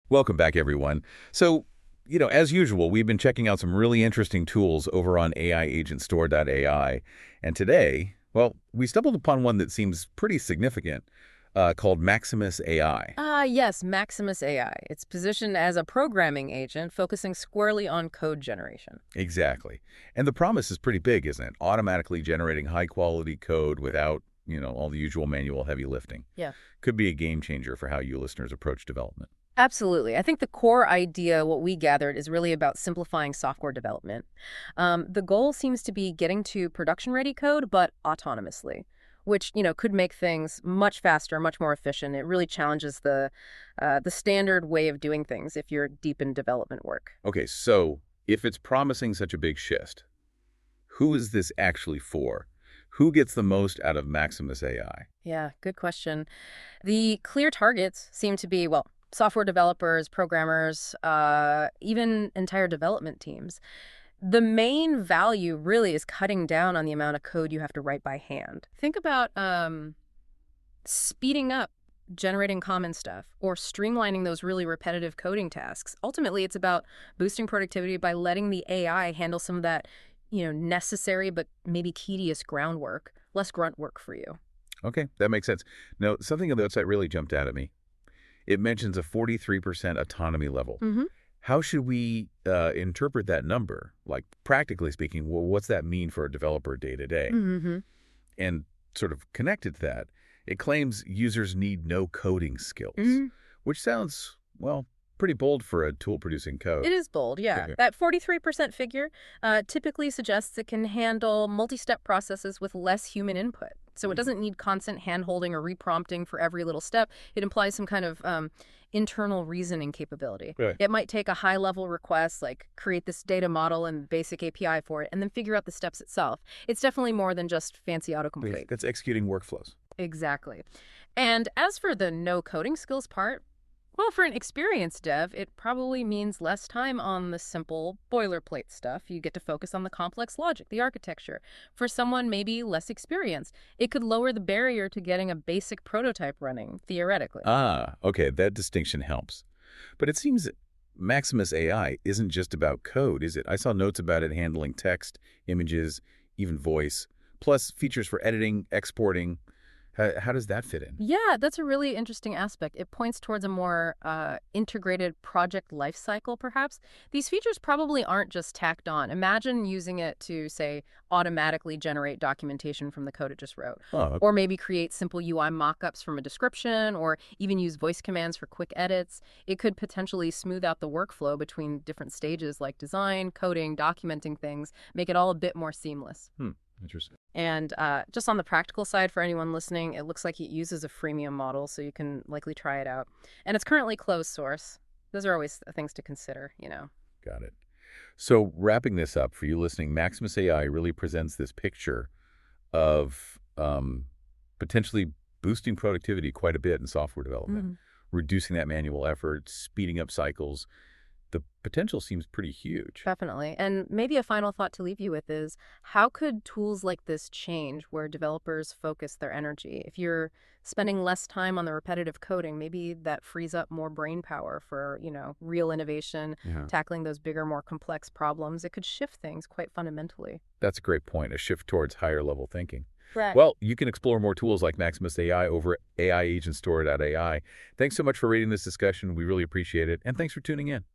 Welcome back, everyone. As usual, we've been checking out some really interesting tools over on AIagentstore.ai. And today, well, we stumbled upon one that seems pretty significant, called Maximus-AI. Yes, Maximus AI. It's positioned as a programming agent focusing squarely on code generation. Exactly. And the promise is pretty big, isn't it? Automatically generating high-quality code without, all the usual manual heavy lifting. Yeah. Could be a game changer for how you listeners approach development. Absolutely. I think the core idea, what we gathered, is really about simplifying software development. The goal seems to be getting to production-ready code, but autonomously, which, could make things much faster, much more efficient. It really challenges the standard way of doing things if you're deep in development work. Okay, so if it's promising such a big shift, who is this actually for? Who gets the most out of Maximus AI? Yeah, good question. The clear targets seem to be, well, software developers, programmers, even entire development teams. The main value really is cutting down on the amount of code you have to write by hand. Think about speeding up generating common stuff or streamlining those really repetitive coding tasks. Ultimately, it's about boosting productivity by letting the AI handle some of that, necessary but maybe tedious groundwork, less grunt work for you. Okay, that makes sense. Now, something on the website really jumped out at me. It mentions a 43% autonomy level. Mm-hmm. How should we interpret that number? Like, practically speaking, what's that mean for a developer day to day? Mm-hmm. And sort of connected to that, it claims users need no coding skills, which sounds, well, pretty bold for a tool producing code. It is bold, yeah. That 43% figure typically suggests it can handle multi-step processes with less human input. So it doesn't need constant hand-holding or reprompting for every little step. It implies some kind of internal reasoning capability. Right. It might take a high-level request, like create this data model and basic API for it, and then figure out the steps itself. It's definitely more than just fancy autocomplete. That's executing workflows. Exactly. And as for the no coding skills part, well, for an experienced dev, it probably means less time on the simple boilerplate stuff. You get to focus on the complex logic, the architecture. For someone maybe less experienced, it could lower the barrier to getting a basic prototype running, theoretically. Okay, that distinction helps. But it seems Maximus AI isn't just about code, is it? I saw notes about it handling text, images, even voice, plus features for editing, exporting. How does that fit in? Yeah, that's a really interesting aspect. It points towards a more integrated project lifecycle, perhaps. These features probably aren't just tacked on. Imagine using it to, say, automatically generate documentation from the code it just wrote, Oh, or maybe create simple UI mockups from a description, or even use voice commands for quick edits. It could potentially smooth out the workflow between different stages like design, coding, documenting things, make it all a bit more seamless. interesting. And just on the practical side, for anyone listening, it looks like it uses a freemium model, so you can likely try it out. And it's currently closed source. Those are always things to consider. Got it. So wrapping this up for you listening, Maximus AI really presents this picture of potentially boosting productivity quite a bit in software development, reducing that manual effort, speeding up cycles. The potential seems pretty huge. Definitely. And maybe a final thought to leave you with is, how could tools like this change where developers focus their energy? If you're spending less time on the repetitive coding, maybe that frees up more brain power for, real innovation, Yeah. tackling those bigger, more complex problems. It could shift things quite fundamentally. That's a great point, a shift towards higher level thinking. Right. Well, you can explore more tools like Maximus AI over at AIagentstore.ai. Thanks so much for reading this discussion. We really appreciate it. And thanks for tuning in.